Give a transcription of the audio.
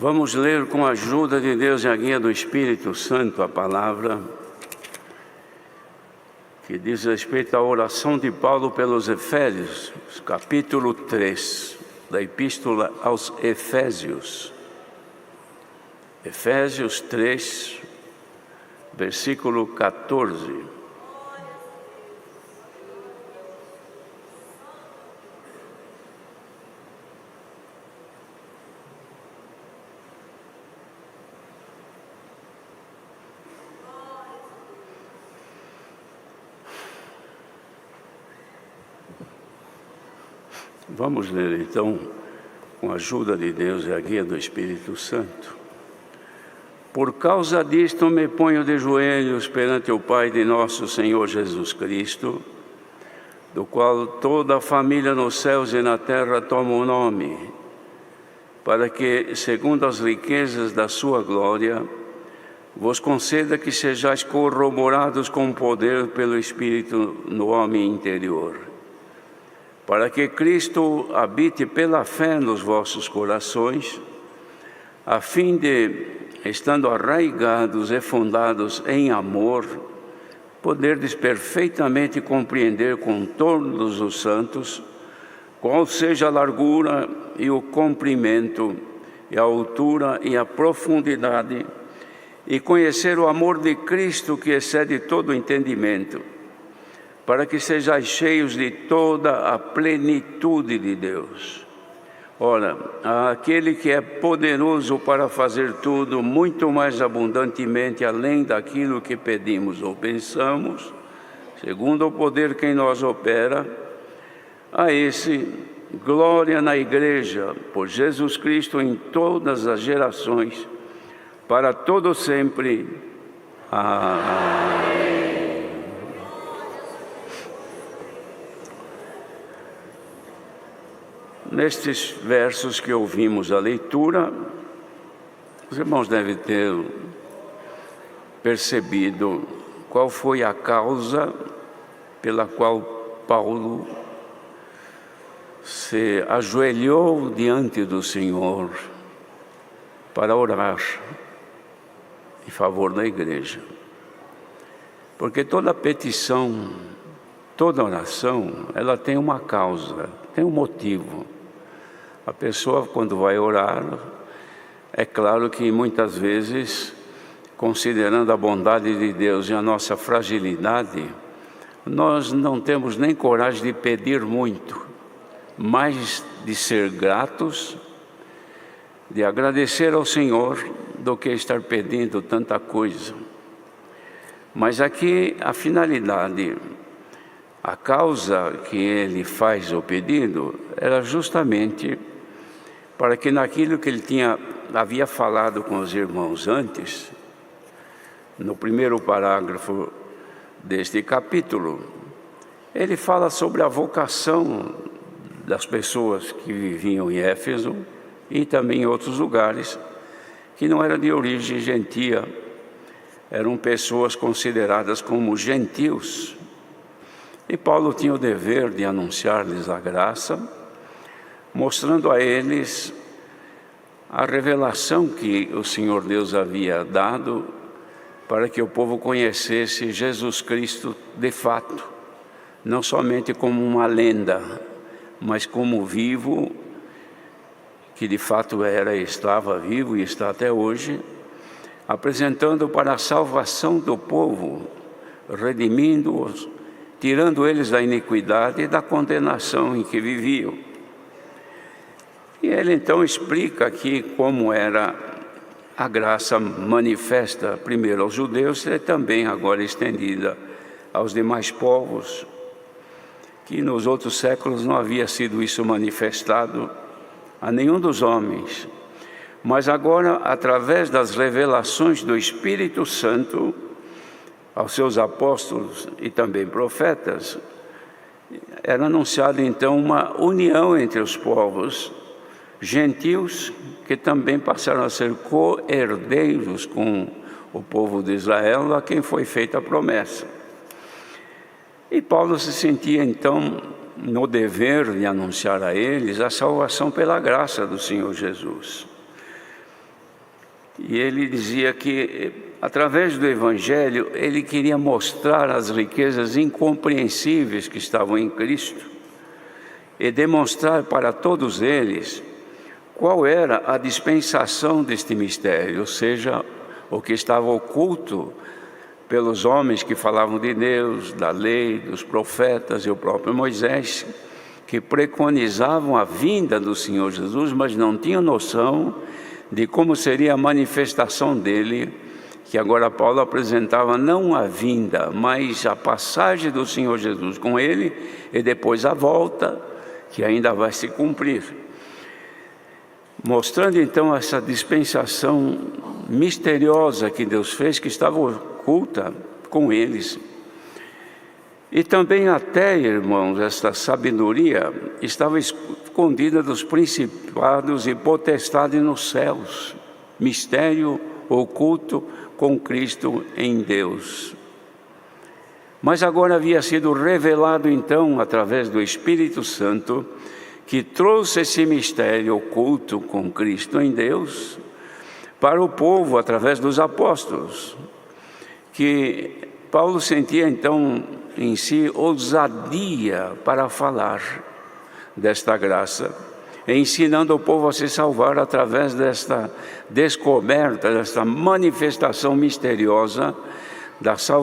Vamos ler com a ajuda de Deus e a guia do Espírito Santo a palavra que diz respeito à oração de Paulo pelos Efésios, capítulo 3 da Epístola aos Efésios. Efésios 3, versículo 14. Vamos ler então, com a ajuda de Deus e a guia do Espírito Santo. Por causa disto me ponho de joelhos perante o Pai de nosso Senhor Jesus Cristo, do qual toda a família nos céus e na terra toma o nome, para que, segundo as riquezas da sua glória, vos conceda que sejais corroborados com poder pelo Espírito no homem interior, para que Cristo habite pela fé nos vossos corações, a fim de, estando arraigados e fundados em amor, poderdes perfeitamente compreender com todos os santos qual seja a largura e o comprimento, e a altura e a profundidade, e conhecer o amor de Cristo que excede todo o entendimento, para que sejais cheios de toda a plenitude de Deus. Ora, aquele que é poderoso para fazer tudo muito mais abundantemente além daquilo que pedimos ou pensamos, segundo o poder que em nós opera, a esse glória na Igreja, por Jesus Cristo em todas as gerações, para todo sempre. Amém. Nestes versos que ouvimos a leitura, os irmãos devem ter percebido qual foi a causa pela qual Paulo se ajoelhou diante do Senhor para orar em favor da igreja. Porque toda petição, toda oração, ela tem uma causa, tem um motivo. A pessoa, quando vai orar, é claro que muitas vezes, considerando a bondade de Deus e a nossa fragilidade, nós não temos nem coragem de pedir muito, mais de ser gratos, de agradecer ao Senhor, do que estar pedindo tanta coisa. Mas aqui a finalidade, a causa que ele faz o pedido, era justamente para que naquilo que ele havia falado com os irmãos antes, no primeiro parágrafo deste capítulo, ele fala sobre a vocação das pessoas que viviam em Éfeso e também em outros lugares, que não era de origem gentia, eram pessoas consideradas como gentios. E Paulo tinha o dever de anunciar-lhes a graça, mostrando a eles a revelação que o Senhor Deus havia dado para que o povo conhecesse Jesus Cristo de fato, não somente como uma lenda, mas como vivo, que de fato era, estava vivo e está até hoje, apresentando para a salvação do povo, redimindo-os, tirando eles da iniquidade e da condenação em que viviam. E ele então explica aqui como era a graça manifesta primeiro aos judeus e também agora estendida aos demais povos, que nos outros séculos não havia sido isso manifestado a nenhum dos homens. Mas agora, através das revelações do Espírito Santo aos seus apóstolos e também profetas, era anunciada então uma união entre os povos, gentios que também passaram a ser co-herdeiros com o povo de Israel, a quem foi feita a promessa. E Paulo se sentia então no dever de anunciar a eles a salvação pela graça do Senhor Jesus. E ele dizia que, através do Evangelho, ele queria mostrar as riquezas incompreensíveis que estavam em Cristo e demonstrar para todos eles qual era a dispensação deste mistério, ou seja, o que estava oculto pelos homens que falavam de Deus, da lei, dos profetas e o próprio Moisés, que preconizavam a vinda do Senhor Jesus, mas não tinham noção de como seria a manifestação dele, que agora Paulo apresentava não a vinda, mas a passagem do Senhor Jesus com ele e depois a volta, que ainda vai se cumprir. Mostrando então essa dispensação misteriosa que Deus fez, que estava oculta com eles. E também até, irmãos, esta sabedoria estava escondida dos principados e potestades nos céus, mistério oculto com Cristo em Deus. Mas agora havia sido revelado então, através do Espírito Santo, que trouxe esse mistério oculto com Cristo em Deus para o povo através dos apóstolos, que Paulo sentia então em si ousadia para falar desta graça, ensinando o povo a se salvar através desta descoberta, desta manifestação misteriosa da salvação